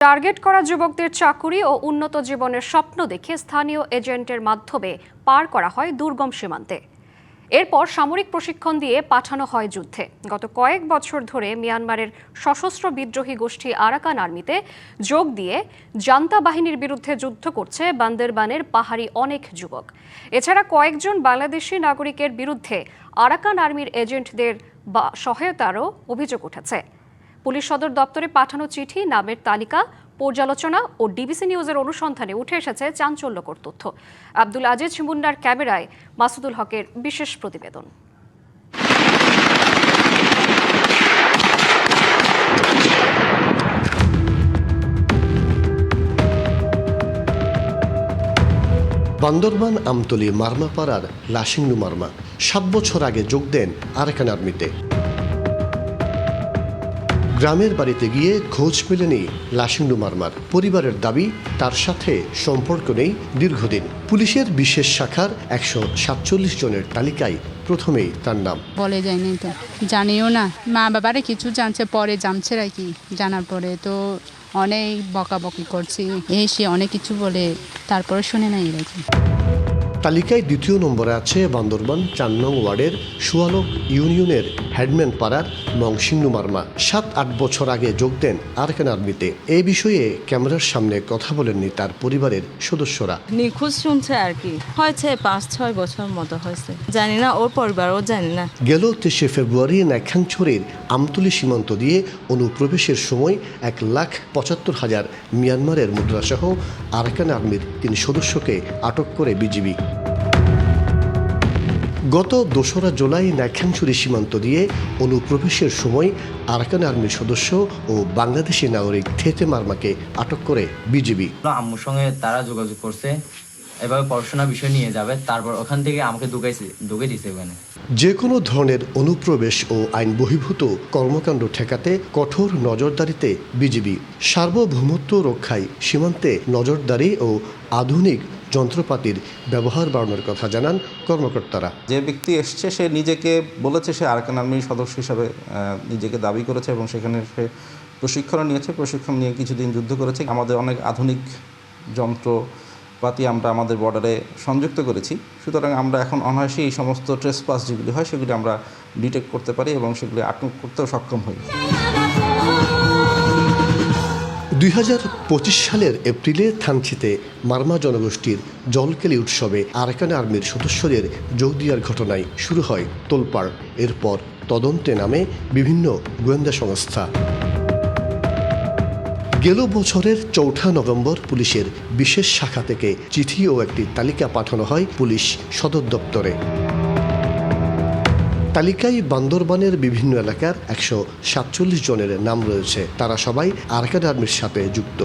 Target করা যুবকদের চাকুরি ও উন্নত জীবনের স্বপ্ন দেখে স্থানীয় এজেন্টের মাধ্যমে পার করা হয় দুর্গম সীমান্তে। এরপর সামরিক প্রশিক্ষণ দিয়ে পাঠানো হয় যুদ্ধে। গত কয়েক বছর ধরে মিয়ানমারের সশস্ত্র বিদ্রোহী গোষ্ঠী আরাকান আর্মিতে যোগ দিয়ে জান্তা বাহিনীর বিরুদ্ধে যুদ্ধ করছে বান্দরবানের পাহাড়ি অনেক যুবক। এছাড়া কয়েকজন বাংলাদেশি নাগরিকের বিরুদ্ধে আরাকান আর্মির এজেন্টদের সহায়তারও অভিযোগ উঠেছে। পুলিশ সদর দপ্তরে পাঠানো চিঠি, নামের তালিকা, পর্যালোচনা ও ডিবিসি নিউজের অনুসন্ধানে উঠে এসেছে চাঞ্চল্যকর তথ্য। আব্দুল আজিজ মুন্নার ক্যামেরায় মাসুদুল হকের বিশেষ প্রতিবেদন। বান্দরবান আমতলী মারমাপাড়ার লাসিংনু মারমা 7 বছর আগে যোগ দেন আরাকান আর্মিতে। গ্রামের বাড়িতে গিয়ে খোঁজ মেলেনি লাসিংনু মারমার। পরিবারের দাবি, তার সাথে সম্পর্ক নেই দীর্ঘদিন। পুলিশের বিশেষ শাখার 147 জনের তালিকায় প্রথমেই তার নাম। বলে যায়নি, তো জানিও না, মা বাবারা কিছু জানছে, পরে জানছে আর কি। জানার পরে তো অনেক বকাবকি করছি, সে অনেক কিছু বলে, তারপরে শুনে নাই এরকম। তালিকায় 2 নম্বরে আছে বান্দরবান 4 নং ওয়ার্ডের সুয়ালক ইউনিয়নের হেডম্যান পাড়ার মংসিংনু মারমা। 7-8 বছর আগে যোগ দেন আরাকান আর্মিতে। এই বিষয়ে ক্যামেরার সামনে কথা বলেননি তার পরিবারের সদস্যরা। নিখোঁজ শুনছে আর কি, হয়েছে 5-6 বছর মতো হয়েছে, জানি না, ওর পরিবারও জানি না। গেল 23 ফেব্রুয়ারি নাইখাংছড়ির আমতলী সীমান্ত দিয়ে অনুপ্রবেশের সময় 1,75,000 মিয়ানমারের মুদ্রাসহ আরাকান আর্মির 3 সদস্যকে আটক করে বিজিবি। গত 2রা জুলাই নাইখাংছড়ি সীমান্ত দিয়ে অনুপ্রবেশের সময় আরাকান আর্মির সদস্য ও বাংলাদেশি নাগরিক থেতে মারমাকে আটক করে বিজিবি। আম্মুর সঙ্গে তারা যোগাযোগ করছে, এভাবে পড়াশোনা বিষয় নিয়ে যাবে, তারপর ওখান থেকে আমাকে ঢুকে দিছে ওখানে। যে কোনো ধরনের অনুপ্রবেশ ও আইন বহির্ভূত কর্মকাণ্ড ঠেকাতে কঠোর নজরদারিতে বিজিবি। সার্বভৌমত্ব রক্ষায় সীমান্তে নজরদারি ও আধুনিক যন্ত্রপাতির ব্যবহার বাড়ানোর কথা জানান কর্মকর্তারা। যে ব্যক্তি এসছে সে নিজেকে বলেছে সে আরাকান আর্মির সদস্য হিসাবে নিজেকে দাবি করেছে এবং সেখানে সে প্রশিক্ষণ নিয়েছে। প্রশিক্ষণ নিয়ে কিছুদিন যুদ্ধ করেছে। আমাদের অনেক আধুনিক যন্ত্রপাতি আমরা আমাদের বর্ডারে সংযুক্ত করেছি। সুতরাং আমরা এখন অনায়াসে এই সমস্ত ট্রেসপাস যেগুলি হয় সেগুলি আমরা ডিটেক্ট করতে পারি এবং সেগুলি আটক করতেও সক্ষম হই। 2025 সালের এপ্রিলে থানচিতে মারমা জনগোষ্ঠীর জলকেলি উৎসবে আরাকান আর্মির সদস্যদের যোগ দেওয়ার ঘটনায় শুরু হয় তোলপাড়। এরপর তদন্তে নামে বিভিন্ন গোয়েন্দা সংস্থা। গেল বছরের 4 নভেম্বর পুলিশের বিশেষ শাখা থেকে চিঠি ও একটি তালিকা পাঠানো হয় পুলিশ সদর দপ্তরে। তালিকায় বান্দরবানের বিভিন্ন এলাকার 147 জনের নাম রয়েছে। তারা সবাই আরাকান আর্মির সাথে যুক্ত।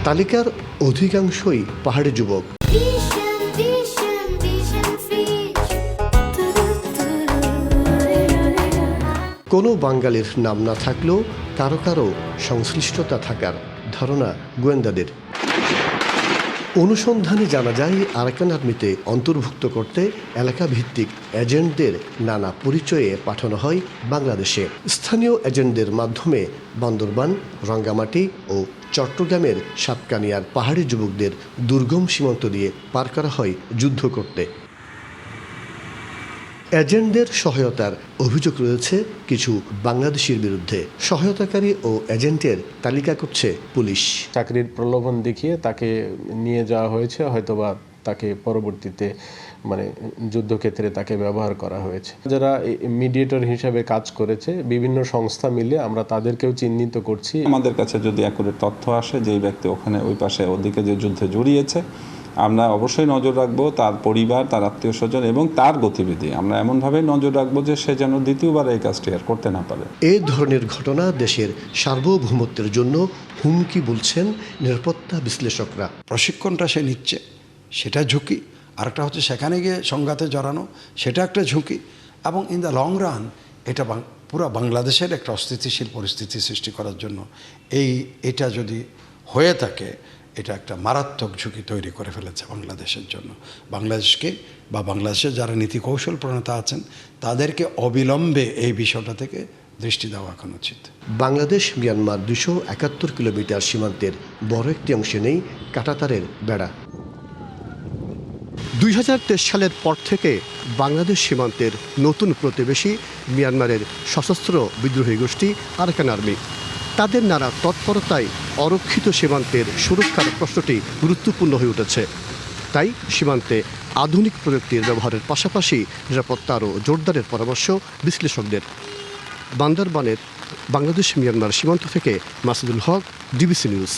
তালিকার অধিকাংশই পাহাড়ি যুবক। কোনো বাঙালির নাম না থাকলেও কারো কারো সংশ্লিষ্টতা থাকার ধারণা গোয়েন্দাদের। অনুসন্ধানে জানা যায় আরাকান আর্মিতে অন্তর্ভুক্ত করতে এলাকা ভিত্তিক এজেন্টদের নানা পরিচয়ে পাঠানো হয় বাংলাদেশে। স্থানীয় এজেন্টদের মাধ্যমে বান্দরবান, রাঙ্গামাটি ও চট্টগ্রামের সাতকানিয়ার পাহাড়ি যুবকদের দুর্গম সীমান্ত দিয়ে পার করা হয় যুদ্ধ করতে। এজেন্টদের সহায়তার অভিযোগ রয়েছে কিছু বাংলাদেশির বিরুদ্ধে। সহায়তাকারী ও এজেন্টের তালিকা করছে পুলিশ। চাকরির প্রলোভন দেখিয়ে তাকে নিয়ে যাওয়া হয়েছে, হয়তোবা তাকে পরবর্তীতে যুদ্ধক্ষেত্রে তাকে ব্যবহার করা হয়েছে। যারা মিডিয়েটর হিসেবে কাজ করেছে, বিভিন্ন সংস্থা মিলে আমরা তাদেরকেও চিহ্নিত করছি। আমাদের কাছে যদি অ্যাকুরেট তথ্য আসে যে এই ব্যক্তি ওখানে ওই পাশে ওদিকে যে যুদ্ধে জড়িয়েছে, আমরা অবশ্যই নজর রাখবো তার পরিবার, তার আত্মীয় স্বজন এবং তার গতিবিধি। আমরা এমনভাবে নজর রাখবো যে সে যেন দ্বিতীয়বার এই কাজটি আর করতে না পারে। এই ধরনের ঘটনা দেশের সার্বভৌমত্বের জন্য হুমকি বলছেন নিরাপত্তা বিশ্লেষকরা। প্রশিক্ষণটা সে নিচ্ছে, সেটা ঝুঁকি। আরেকটা হচ্ছে সেখানে গিয়ে সংঘাতে জড়ানো, সেটা একটা ঝুঁকি। এবং ইন দ্য লং রান এটা পুরো বাংলাদেশের একটা অস্থিতিশীল পরিস্থিতি সৃষ্টি করার জন্য এটা যদি হয়ে থাকে, এটা একটা মারাত্মক ঝুঁকি তৈরি করে ফেলেছে বাংলাদেশের জন্য। বাংলাদেশকে বা বাংলাদেশের যারা নীতি কৌশল প্রণেতা আছেন তাদেরকে অবিলম্বে এই বিষয়টা থেকে দৃষ্টি দেওয়া এখন উচিত। বাংলাদেশ মিয়ানমার 271 কিলোমিটার সীমান্তের বড় একটি অংশে নেই কাঁটাতারের বেড়া। 2023 সালের পর থেকে বাংলাদেশ সীমান্তের নতুন প্রতিবেশী মিয়ানমারের সশস্ত্র বিদ্রোহী গোষ্ঠী আরাকান আর্মি। তাদের নানা তৎপরতায় অরক্ষিত সীমান্তের সুরক্ষার প্রশ্নটি গুরুত্বপূর্ণ হয়ে উঠেছে। তাই সীমান্তে আধুনিক প্রযুক্তির ব্যবহারের পাশাপাশি নিরাপত্তা আরও জোরদারের পরামর্শ বিশ্লেষকদের। বান্দরবানের বাংলাদেশ মিয়ানমার সীমান্ত থেকে মাসুদুল হক, ডিবিসি নিউজ।